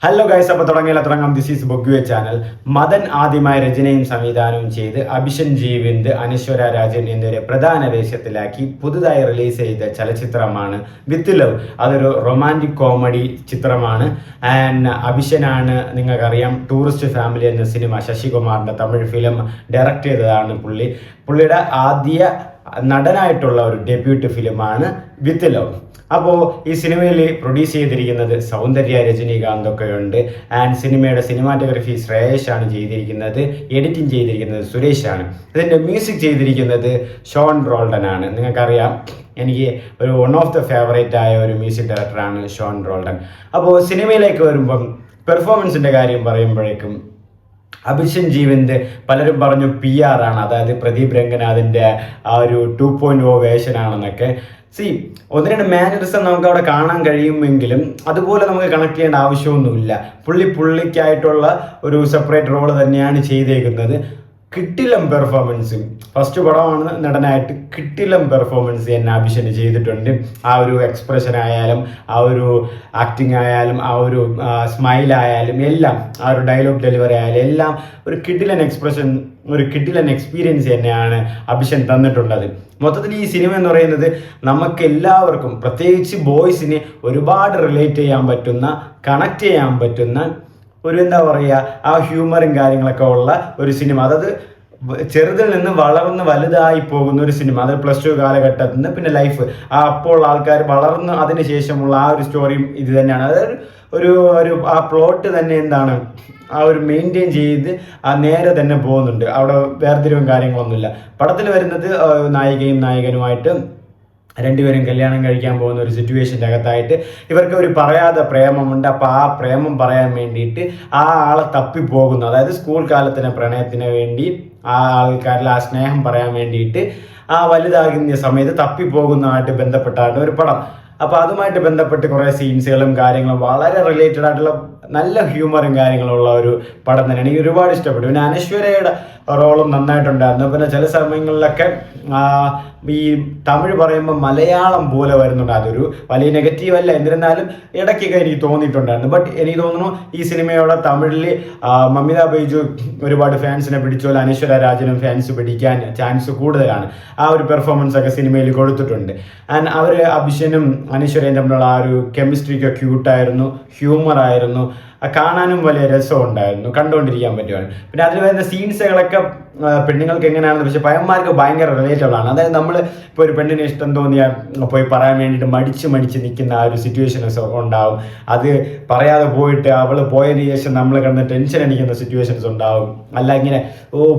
Hello guys, അപ്പോൾ തുടങ്ങാം. This is ബൊഗ്വേ ചാനൽ. മദൻ ആദ്യമായി രചനയും സംവിധാനവും ചെയ്ത് അഭിഷൻ ജീവിന്ദ്, അനശ്വര രാജൻ എന്നിവരെ പ്രധാന വേഷത്തിലാക്കി പുതുതായി റിലീസ് ചെയ്ത ചലച്ചിത്രമാണ് വിത്ത് ലവ്. അതൊരു റൊമാൻറ്റിക് കോമഡി ചിത്രമാണ്. ആൻഡ് അഭിഷനാണ്, നിങ്ങൾക്കറിയാം, ടൂറിസ്റ്റ് ഫാമിലി എന്ന സിനിമ ശശികുമാറിൻ്റെ തമിഴ് ഫിലിം ഡയറക്റ്റ് ചെയ്തതാണ് പുള്ളിയുടെ ആദ്യ നടനായിട്ടുള്ള ഒരു ഡെബ്യൂട്ട് ഫിലിമാണ് വിത്ത് ലവ്. അപ്പോൾ ഈ സിനിമയിൽ പ്രൊഡ്യൂസ് ചെയ്തിരിക്കുന്നത് സൗന്ദര്യ, രജനീകാന്ത് ഒക്കെ ഉണ്ട്. ആൻഡ് സിനിമയുടെ സിനിമാറ്റോഗ്രഫി ശ്രേയഷാണ് ചെയ്തിരിക്കുന്നത്. എഡിറ്റിംഗ് ചെയ്തിരിക്കുന്നത് സുരേഷാണ്. ഇതിൻ്റെ മ്യൂസിക് ചെയ്തിരിക്കുന്നത് ഷോൺ റോൾഡൻ ആണ്. നിങ്ങൾക്കറിയാം, എനിക്ക് ഒരു വൺ ഓഫ് ദ ഫേവറേറ്റ് ആയ ഒരു മ്യൂസിക് ഡയറക്ടറാണ് ഷോൺ റോൾഡൻ. അപ്പോൾ സിനിമയിലേക്ക് വരുമ്പം പെർഫോമൻസിൻ്റെ കാര്യം പറയുമ്പോഴേക്കും അഭിഷൻ ജീവന്ദ് പലരും പറഞ്ഞു PR ആണ്, അതായത് പ്രദീപ് രംഗനാഥിൻ്റെ ആ ഒരു 2.0 വേർഷനാണെന്നൊക്കെ. ഒന്ന് രണ്ട് മാനറിസം നമുക്ക് അവിടെ കാണാൻ കഴിയുമെങ്കിലും അതുപോലെ നമുക്ക് കണക്ട് ചെയ്യേണ്ട ആവശ്യമൊന്നുമില്ല. പുള്ളിക്കായിട്ടുള്ള ഒരു സെപ്പറേറ്റ് റോള് തന്നെയാണ് ചെയ്തേക്കുന്നത്. കിട്ടിലം പെർഫോമൻസ്, ഫസ്റ്റ് പടമാണ് നടനായിട്ട് കിട്ടിലം പെർഫോമൻസ് എന്നെ അഭിഷേക് ചെയ്തിട്ടുണ്ട്. ആ ഒരു എക്സ്പ്രഷൻ ആയാലും, ആ ഒരു ആക്ടിങ് ആയാലും, ആ ഒരു സ്മൈൽ ആയാലും, എല്ലാം, ആ ഒരു ഡയലോഗ് ഡെലിവറി ആയാലും എല്ലാം ഒരു കിട്ടിലൻ എക്സ്പ്രഷൻ, ഒരു കിട്ടിലൻ എക്സ്പീരിയൻസ് തന്നെയാണ് അഭിഷേക് തന്നിട്ടുള്ളത്. മൊത്തത്തിൽ ഈ സിനിമ എന്ന് പറയുന്നത് നമുക്ക് എല്ലാവർക്കും, പ്രത്യേകിച്ച് ബോയ്സിന് ഒരുപാട് റിലേറ്റ് ചെയ്യാൻ പറ്റുന്ന, കണക്ട് ചെയ്യാൻ പറ്റുന്ന ഒരു, എന്താ പറയുക, ആ ഹ്യൂമറും കാര്യങ്ങളൊക്കെ ഉള്ള ഒരു സിനിമ. അതായത് ചെറുതിൽ നിന്ന് വളർന്ന് വലുതായി പോകുന്ന ഒരു സിനിമ. അത് +2 കാലഘട്ടത്തിൽ നിന്ന് പിന്നെ ലൈഫ്, അപ്പോൾ ആൾക്കാർ വളർന്ന് അതിന് ശേഷമുള്ള ആ ഒരു സ്റ്റോറിയും ഇത് തന്നെയാണ്. അതായത് ഒരു ആ പ്ലോട്ട് തന്നെ എന്താണ്, ആ ഒരു മെയിൻറ്റെയിൻ ചെയ്ത് ആ നേരെ തന്നെ പോകുന്നുണ്ട്. അവിടെ വേർതിരിവും കാര്യങ്ങളൊന്നുമില്ല. പടത്തിൽ വരുന്നത് നായികയും നായകനുമായിട്ട് രണ്ടുപേരും കല്യാണം കഴിക്കാൻ പോകുന്ന ഒരു സിറ്റുവേഷൻ്റെ അകത്തായിട്ട് ഇവർക്ക് ഒരു പറയാതെ പ്രേമമുണ്ട്. അപ്പോൾ ആ പ്രേമം പറയാൻ വേണ്ടിയിട്ട് ആ ആളെ തപ്പിപ്പോകുന്നു. അതായത് സ്കൂൾ കാലത്തിന് പ്രണയത്തിന് വേണ്ടി ആ ആൾക്കാരിൽ ആ സ്നേഹം പറയാൻ വേണ്ടിയിട്ട് ആ വലുതാകുന്ന സമയത്ത് തപ്പിപ്പോകുന്നതുമായിട്ട് ബന്ധപ്പെട്ടാണ് ഒരു പടം. അപ്പോൾ അതുമായിട്ട് ബന്ധപ്പെട്ട് കുറേ സീൻസുകളും കാര്യങ്ങളും വളരെ റിലേറ്റഡ് ആയിട്ടുള്ള നല്ല ഹ്യൂമറും കാര്യങ്ങളുള്ള ഒരു പടം തന്നെയാണ്. എനിക്ക് ഒരുപാട് ഇഷ്ടപ്പെട്ടു. പിന്നെ അനശ്വരയുടെ റോളും നന്നായിട്ടുണ്ടായിരുന്നു. പിന്നെ ചില സമയങ്ങളിലൊക്കെ ഈ തമിഴ് പറയുമ്പോൾ മലയാളം പോലെ വരുന്നുണ്ട്. അതൊരു വലിയ നെഗറ്റീവ് അല്ല, എന്നിരുന്നാലും ഇടയ്ക്കൊക്കെ എനിക്ക് തോന്നിയിട്ടുണ്ടായിരുന്നു. ബട്ട് എനിക്ക് തോന്നുന്നു ഈ സിനിമയോടെ തമിഴിൽ മമിത ബൈജു ഒരുപാട് ഫാൻസിനെ പിടിച്ചോലെ അനശ്വര രാജനും ഫാൻസ് പിടിക്കാൻ ചാൻസ് കൂടുതലാണ്. ആ ഒരു പെർഫോമൻസ് ഒക്കെ സിനിമയിൽ കൊടുത്തിട്ടുണ്ട്. ആൻഡ് അവർ അഭിഷനും അനശ്വരയും തമ്മിലുള്ള ആ ഒരു കെമിസ്ട്രിക്ക് ക്യൂട്ടായിരുന്നു, ഹ്യൂമറായിരുന്നു, കാണാനും വലിയ രസമുണ്ടായിരുന്നു, കണ്ടുകൊണ്ടിരിക്കാൻ പറ്റുവാണ്. പിന്നെ അതിൽ വരുന്ന സീൻസുകളൊക്കെ പെണ്ണുങ്ങൾക്ക് എങ്ങനെയാണെന്ന്, പക്ഷേ പയ്യന്മാർക്ക് ഭയങ്കര റിലേറ്റബിൾ ആണ്. അതായത് നമ്മൾ ഇപ്പോൾ ഒരു പെണ്ണിന് ഇഷ്ടം തോന്നിയാൽ പോയി പറയാൻ വേണ്ടിയിട്ട് മടിച്ച് നിൽക്കുന്ന ആ ഒരു സിറ്റുവേഷൻസ് ഉണ്ടാവും. അത് പറയാതെ പോയിട്ട് അവൾ പോയതിന് ശേഷം നമ്മൾ കിടന്ന് ടെൻഷൻ അടിക്കുന്ന സിറ്റുവേഷൻസ് ഉണ്ടാവും. അല്ല ഇങ്ങനെ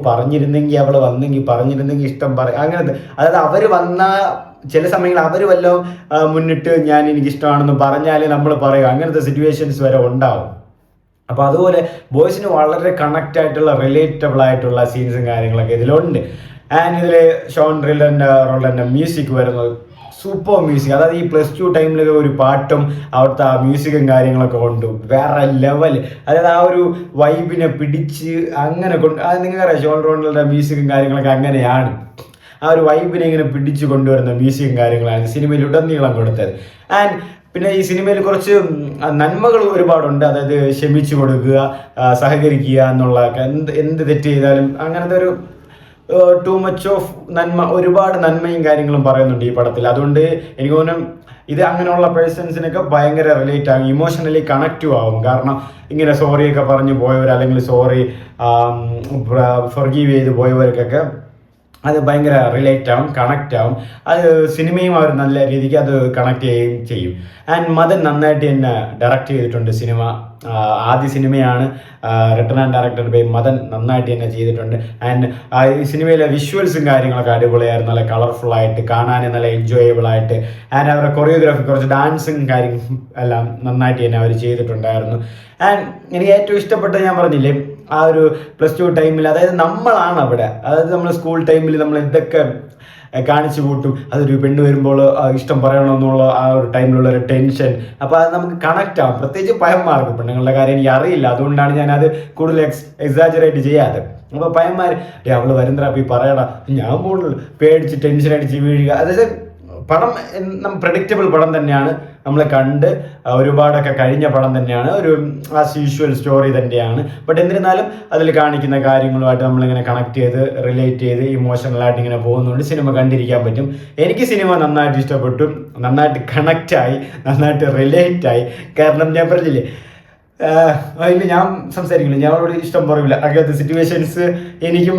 പറഞ്ഞിരുന്നെങ്കിൽ, അവൾ വന്നെങ്കിൽ, പറഞ്ഞിരുന്നെങ്കിൽ ഇഷ്ടം അങ്ങനത്തെ. അതായത് അവർ വന്ന ചില സമയങ്ങളിൽ അവർ വല്ലതും മുന്നിട്ട് എനിക്കിഷ്ടമാണെന്ന് പറഞ്ഞാൽ നമ്മൾ പറയും, അങ്ങനത്തെ സിറ്റുവേഷൻസ് വരെ ഉണ്ടാവും. അപ്പോൾ അതുപോലെ ബോയ്സിന് വളരെ കണക്റ്റ് ആയിട്ടുള്ള, റിലേറ്റബിൾ ആയിട്ടുള്ള സീൻസും കാര്യങ്ങളൊക്കെ ഇതിലുണ്ട്. ആൻഡ് ഇതിൽ ഷോൺ റോൾഡൻ്റെ മ്യൂസിക് വരുന്നത് സൂപ്പർ മ്യൂസിക്. അതായത് ഈ +2 ടൈമിലൊക്കെ ഒരു പാട്ടും അവിടുത്തെ ആ മ്യൂസിക്കും കാര്യങ്ങളൊക്കെ കൊണ്ടു വേറെ ലെവൽ. അതായത് ആ ഒരു വൈബിനെ പിടിച്ച് അങ്ങനെ അത് നിങ്ങൾക്കറിയാം, ഷോൺ റോൾഡൻ്റെ മ്യൂസിക്കും കാര്യങ്ങളൊക്കെ അങ്ങനെയാണ്. ആ ഒരു വൈബിനെ ഇങ്ങനെ പിടിച്ചു കൊണ്ടുവരുന്ന മ്യൂസിക്കും കാര്യങ്ങളാണ് സിനിമയിൽ ഉടനീളം കൊടുത്തത്. ആൻഡ് പിന്നെ ഈ സിനിമയിൽ കുറച്ച് നന്മകൾ ഒരുപാടുണ്ട്. അതായത് ക്ഷമിച്ചു കൊടുക്കുക, സഹകരിക്കുക എന്നുള്ളതൊക്കെ, എന്ത് തെറ്റ് ചെയ്താലും അങ്ങനത്തെ ഒരു ടു മച്ച് ഓഫ് നന്മ, ഒരുപാട് നന്മയും കാര്യങ്ങളും പറയുന്നുണ്ട് ഈ പടത്തിൽ. അതുകൊണ്ട് എനിക്ക് തോന്നുന്നു ഇത് അങ്ങനെയുള്ള പേഴ്സൺസിനൊക്കെ ഭയങ്കര റിലേറ്റ് ആകും, ഇമോഷണലി കണക്റ്റീവ് ആവും. കാരണം ഇങ്ങനെ സോറിയൊക്കെ പറഞ്ഞു പോയവർ, അല്ലെങ്കിൽ സോറി ഫൊർഗീവ് ചെയ്ത് പോയവർക്കൊക്കെ അത് ഭയങ്കര റിലേറ്റ് ആവും, കണക്റ്റ് ആവും. അത് സിനിമയും അവർ നല്ല രീതിക്ക് അത് കണക്ട് ചെയ്യുകയും ചെയ്യും. ആൻഡ് മദൻ നന്നായിട്ട് തന്നെ ഡയറക്റ്റ് ചെയ്തിട്ടുണ്ട് സിനിമ. ആദ്യ സിനിമയാണ്, written and directed by Madhan, നന്നായിട്ട് തന്നെ ചെയ്തിട്ടുണ്ട്. ആൻഡ് ഈ സിനിമയിലെ വിഷ്വൽസും കാര്യങ്ങളൊക്കെ അടിപൊളിയായിരുന്നു, നല്ല കളർഫുള്ളായിട്ട്, കാണാൻ നല്ല എൻജോയബിൾ ആയിട്ട്. ആൻഡ് അവരുടെ കൊറിയോഗ്രാഫി, കുറച്ച് ഡാൻസും കാര്യങ്ങളും എല്ലാം നന്നായിട്ട് തന്നെ അവർ ചെയ്തിട്ടുണ്ടായിരുന്നു. ആൻഡ് എനിക്ക് ഏറ്റവും ഇഷ്ടപ്പെട്ടത് ഞാൻ പറഞ്ഞില്ലേ, ആ ഒരു +2 ടൈമിൽ, അതായത് നമ്മളാണ് അവിടെ, അതായത് നമ്മൾ സ്കൂൾ ടൈമിൽ നമ്മൾ ഇതൊക്കെ കാണിച്ചു കൂട്ടും. അതൊരു പെണ്ണ് വരുമ്പോൾ ഇഷ്ടം പറയണമെന്നുള്ള ആ ഒരു ടൈമിലുള്ള ഒരു ടെൻഷൻ, അപ്പോൾ അത് നമുക്ക് കണക്റ്റ് ആവും. പ്രത്യേകിച്ച് പയ്യന്മാർക്ക്, പെണ്ണുങ്ങളുടെ കാര്യം എനിക്ക് അറിയില്ല, അതുകൊണ്ടാണ് ഞാനത് കൂടുതൽ എക്സാജറേറ്റ് ചെയ്യാതെ. അപ്പോൾ പയ്യന്മാർ അവൾ വരുന്നപ്പോൾ ഈ പറയടാ, ഞാൻ കൂടുതൽ പേടിച്ച് ടെൻഷൻ അടിച്ച് വീഴുക. അതായത് പടം പ്രഡിക്റ്റബിൾ പടം തന്നെയാണ്. നമ്മൾ കണ്ട് ഒരുപാടൊക്കെ കഴിഞ്ഞ പടം തന്നെയാണ്. ഒരു ആസ് യൂഷ്വൽ സ്റ്റോറി തന്നെയാണ്. ബട്ട് എന്നിരുന്നാലും അതിൽ കാണിക്കുന്ന കാര്യങ്ങളുമായിട്ട് നമ്മളിങ്ങനെ കണക്ട് ചെയ്ത് റിലേറ്റ് ചെയ്ത് ഇമോഷണലായിട്ട് ഇങ്ങനെ പോകുന്നതുകൊണ്ട് സിനിമ കണ്ടിരിക്കാൻ പറ്റും. എനിക്ക് സിനിമ നന്നായിട്ട് ഇഷ്ടപ്പെട്ടു, നന്നായിട്ട് കണക്റ്റായി, നന്നായിട്ട് റിലേറ്റായി. കാരണം ഞാൻ പറഞ്ഞില്ലേ, ഇല്ല ഞാൻ സംസാരിക്കില്ല, ഞാൻ അവളോട് ഇഷ്ടം പറയില്ല. അങ്ങനത്തെ സിറ്റുവേഷൻസ് എനിക്കും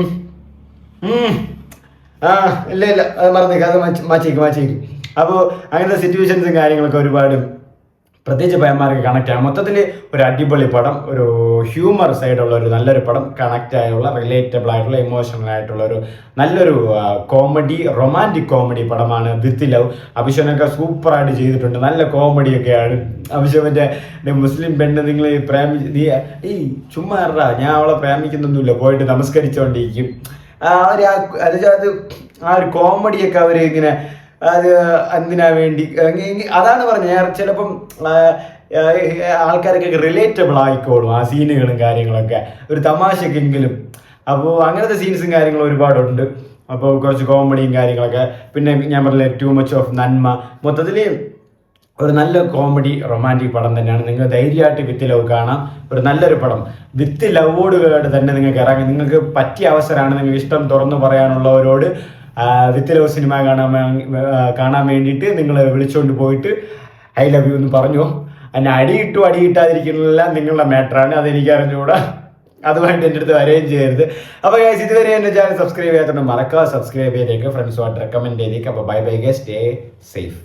ഇല്ല അത് മറന്നേക്കാം, അത് മാച്ചേക്കും. അപ്പോൾ അങ്ങനത്തെ സിറ്റുവേഷൻസും കാര്യങ്ങളൊക്കെ ഒരുപാട് പ്രത്യേകിച്ച് പയ്യന്മാർക്ക് കണക്റ്റ് ആകും. മൊത്തത്തിൽ ഒരു അടിപൊളി പടം, ഒരു ഹ്യൂമർ സൈഡുള്ള ഒരു നല്ലൊരു പടം, കണക്റ്റ് ആയുള്ള റിലേറ്റബിൾ ആയിട്ടുള്ള ഇമോഷണൽ ആയിട്ടുള്ള ഒരു നല്ലൊരു കോമഡി, റൊമാൻറ്റിക് കോമഡി പടമാണ് വിത്ത് ലവ്. അഭിഷേകനൊക്കെ സൂപ്പറായിട്ട് ചെയ്തിട്ടുണ്ട്, നല്ല കോമഡിയൊക്കെയാണ്. അഭിഷേകൻ്റെ മുസ്ലിം പെണ്ണ് നിങ്ങൾ ഈ ചുമ്മാ ഞാൻ അവളെ പ്രേമിക്കുന്നൊന്നുമില്ല, പോയിട്ട് നമസ്കരിച്ചുകൊണ്ടിരിക്കും. അത് ആ ഒരു കോമഡിയൊക്കെ അവർ ഇങ്ങനെ അത് എന്തിനാ വേണ്ടി, അതാണ് പറഞ്ഞത്. ഞാൻ ചിലപ്പം ആൾക്കാരൊക്കെ റിലേറ്റബിൾ ആയിക്കോളും ആ സീനുകളും കാര്യങ്ങളൊക്കെ, ഒരു തമാശക്കെങ്കിലും. അപ്പോൾ അങ്ങനത്തെ സീൻസും കാര്യങ്ങളും ഒരുപാടുണ്ട്. അപ്പോൾ കുറച്ച് കോമഡിയും കാര്യങ്ങളൊക്കെ. പിന്നെ ഞാൻ പറഞ്ഞില്ലേ, ടു മച്ച് ഓഫ് നന്മ. മൊത്തത്തിൽ ഒരു നല്ല കോമഡി റൊമാൻറ്റിക് പടം തന്നെയാണ്. നിങ്ങൾ ധൈര്യമായിട്ട് വിത്ത് ലവ് കാണാം. ഒരു നല്ലൊരു പടം വിത്ത് ലവോടുകൂടെ തന്നെ നിങ്ങൾക്ക് ഇറങ്ങി, നിങ്ങൾക്ക് പറ്റിയ അവസരമാണ്. നിങ്ങൾക്ക് ഇഷ്ടം തുറന്നു പറയാനുള്ളവരോട് വിത്ത് ലവ് സിനിമ കാണാൻ വേണ്ടിയിട്ട് നിങ്ങൾ വിളിച്ചുകൊണ്ട് പോയിട്ട് ഐ ലവ് യു എന്ന് പറഞ്ഞു. അതിനെ അടിയിട്ടാതിരിക്കുന്നതെല്ലാം നിങ്ങളുടെ മാറ്ററാണ്, അതെനിക്ക് അറിഞ്ഞുകൂടാ. അതുമായിട്ട് എൻ്റെ അടുത്ത് വരികയും ചെയ്യരുത്. അപ്പോൾ ഗൈസ്, ഇതുവരെ എൻ്റെ ചാനൽ സബ്സ്ക്രൈബ് ചെയ്യാത്തതുകൊണ്ട് മറക്കാതെ സബ്സ്ക്രൈബ് ചെയ്തേക്ക്, ഫ്രണ്ട്സുമായിട്ട് റെക്കമെൻഡ് ചെയ്തേക്ക്. അപ്പോൾ bye bye guys, stay safe.